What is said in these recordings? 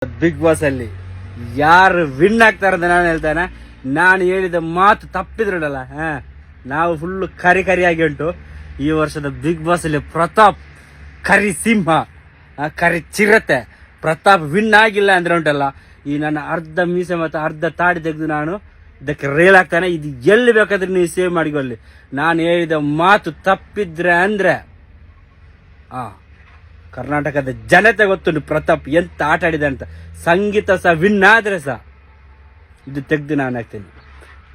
Big boss ಅಲ್ಲಿ ಯಾರು win ಆಗ್ತಾರೆ ಅಂತ ನಾನು ಹೇಳ್ತಾನೆ. ನಾನು ಹೇಳಿದ ಮಾತು ತಪ್ಪಿದ್ರಲ್ಲ, ನಾವು ಫುಲ್ಲು ಕರಿಯಾಗಿ ಉಂಟು. ಈ ವರ್ಷದ ಬಿಗ್ ಬಾಸ್ ಅಲ್ಲಿ ಪ್ರತಾಪ್ ಕರಿ ಸಿಂಹ, ಕರಿ ಚಿರತೆ. ಪ್ರತಾಪ್ ವಿನ್ ಆಗಿಲ್ಲ ಅಂದ್ರೆ ಉಂಟಲ್ಲ, ಈ ನನ್ನ ಅರ್ಧ ಮೀಸೆ ಮತ್ತು ಅರ್ಧ ತಾಡಿ ತೆಗೆದು ನಾನು ಇದಕ್ಕೆ ರೇಲ್ ಆಗ್ತಾನೆ. ಇದು ಎಲ್ಲಿ ಬೇಕಾದ್ರೆ ನೀವು ಸೇವ್ ಮಾಡಿಕೊಳ್ಳಿ. ನಾನು ಹೇಳಿದ ಮಾತು ತಪ್ಪಿದ್ರೆ ಅಂದ್ರೆ ಕರ್ನಾಟಕದ ಜನತೆ ಗೊತ್ತುಂಟು ಪ್ರತಾಪ್ ಎಂತ ಆಟ ಆಡಿದೆ ಅಂತ. ಸಂಗೀತ ಸಹ ವಿನ್ ಆದ್ರೆ ಸಹ ಇದು ತೆಗೆದು ನಾನು ಹಾಕ್ತೇನೆ.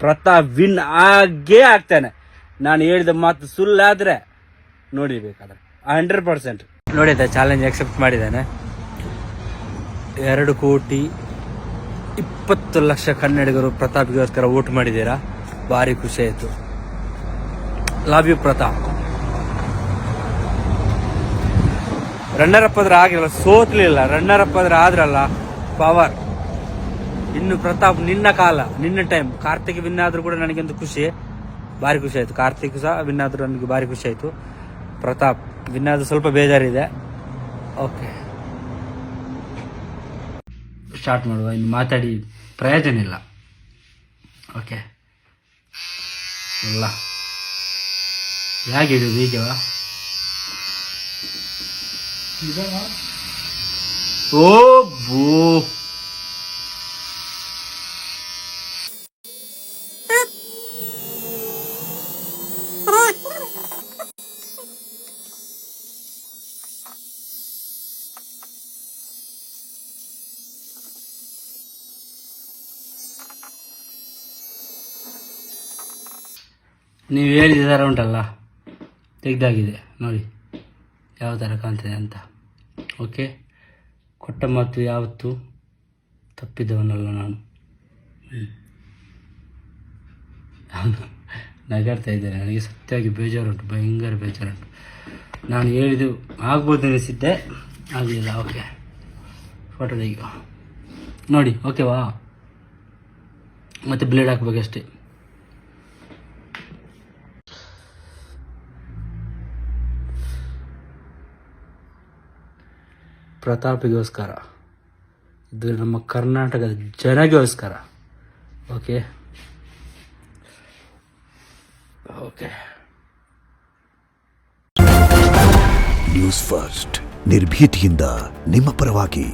ಪ್ರತಾಪ್ ವಿನ್ ಆಗೇ ಆಗ್ತಾನೆ. ನಾನು ಹೇಳಿದ ಮಾತು ಸುಳ್ಳಾದ್ರೆ ನೋಡಿಬೇಕಾದ್ರೆ 100% ನೋಡಿದ ಚಾಲೆಂಜ್ ಅಕ್ಸೆಪ್ಟ್ ಮಾಡಿದ್ದಾನೆ. 2,20,00,000 ಕನ್ನಡಿಗರು ಪ್ರತಾಪ್ಗೋಸ್ಕರ ವೋಟ್ ಮಾಡಿದ್ದೀರಾ. ಭಾರಿ ಖುಷಿ ಆಯಿತು. Love you Pratap. Runner up ಆದ್ರೆ ಆಗಿರಲ್ಲ, ಸೋತ್ಲಿಲ್ಲ. ರನ್ನರ್ ಅಪ್ ಆದ್ರೆ ಆದ್ರಲ್ಲ ಪವರ್. ಇನ್ನು ಪ್ರತಾಪ್ ನಿನ್ನ ಕಾಲ, ನಿನ್ನ ಟೈಮ್. ಕಾರ್ತಿಕ್ ವಿನ್ ಆದ್ರೂ ಕೂಡ ನನಗೊಂದು ಖುಷಿ, ಭಾರಿ ಖುಷಿ ಆಯ್ತು. ಕಾರ್ತಿಕ್ ಸಹ ವಿನ್ ಆದ್ರೂ ನನಗೆ ಭಾರಿ ಖುಷಿ ಆಯ್ತು. ಪ್ರತಾಪ್ ವಿನ್ ಆದ್ರೂ ಸ್ವಲ್ಪ ಬೇಜಾರಿದೆ. ಓಕೆ, ಸ್ಟಾರ್ಟ್ ಮಾಡುವ. ಇನ್ನು ಮಾತಾಡಿ ಪ್ರಯೋಜನ ಇಲ್ಲ. ಓಕೆ, ಇಲ್ಲ ಹೇಗೆ ಹಿಡಿಯೋದು ಹೀಗೆವಾ? ಓ ಬೋ, ನೀವು ಹೇಳಿದಾರ ಉಂಟಲ್ಲ, ತೆಗ್ದಾಗಿದೆ ನೋಡಿ ಯಾವ ಥರ ಕಾಣ್ತದೆ ಅಂತ. ಓಕೆ, ಕೊಟ್ಟ ಮಾತು ಯಾವತ್ತೂ ತಪ್ಪಿದ್ದವನಲ್ಲ ನಾನು. ನಗಾಡ್ತಾ ಇದ್ದೇನೆ. ನನಗೆ ಸತ್ಯವಾಗಿ ಬೇಜಾರುಂಟು, ಭಯಂಕರ ಬೇಜಾರುಂಟು. ನಾನು ಹೇಳಿದ್ದು ಆಗ್ಬೋದು ಅನಿಸಿದ್ದೆ, ಆಗಲಿಲ್ಲ. ಓಕೆ, ಫೋಟೋ ತೆಗಿ ನೋಡಿ. ಓಕೆವಾ? ಮತ್ತೆ ಬ್ಲೇಡ್ ಹಾಕ್ಬೇಕಷ್ಟೇ. ಪ್ರತಾಪಿಗೋಸ್ಕರ, ಇದು ನಮ್ಮ ಕರ್ನಾಟಕದ ಜನಗೋಸ್ಕರ. Okay okay. ನ್ಯೂಸ್ ಫಸ್ಟ್, ನಿರ್ಭೀತಿಯಿಂದ ನಿಮ್ಮ ಪರವಾಗಿ.